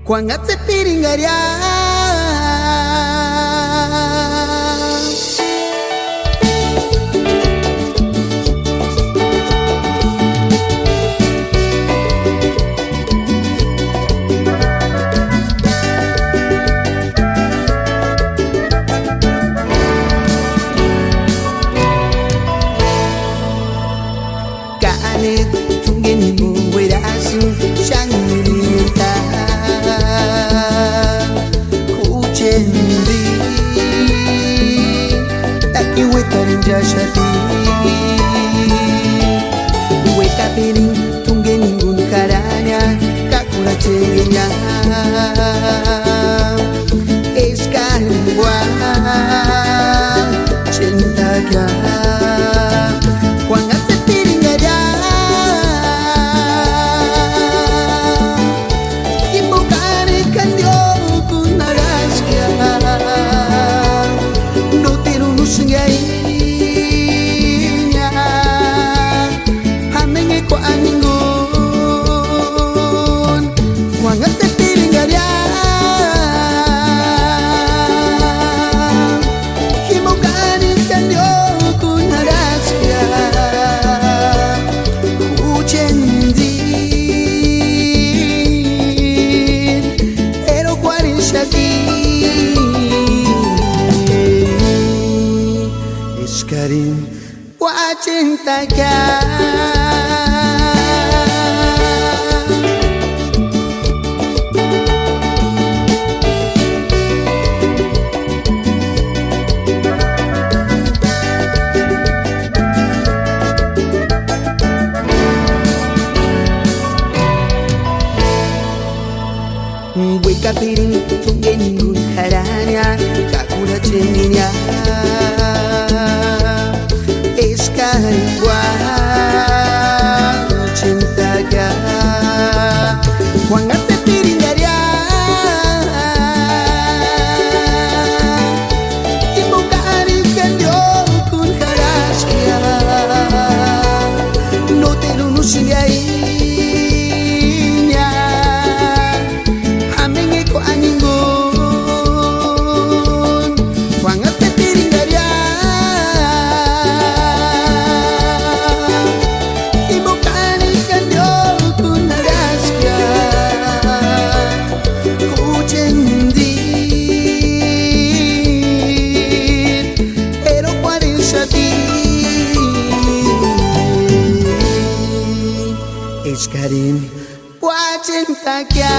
Quan at piringaria Kaanit tungin mo wirasu siyang nilinta Kuchendi Taki wetarin jashati Weka piring tungin ngun karanya Kakula cengenya Eskalwa Cinta kya Kuangat sepiring ada Ibukan ikan dioku narasya Dotiru senggainya Hamenge ko aningun Kuangat sepiring ada Ibukan ikan dioku narasya Karim wa cinta ka Weka piring tunggen ngun haranya kakula cenginya Eskalwa cinta ka Kuangat sepiring ada Ibukan ikan diokun karasya Noteru nusinggainya Hamenge ko aningun Kuangat sepiring ada Ibukan ikan diokun harasya Kucendit Ero kwarin shati Iskarin wa cinta kya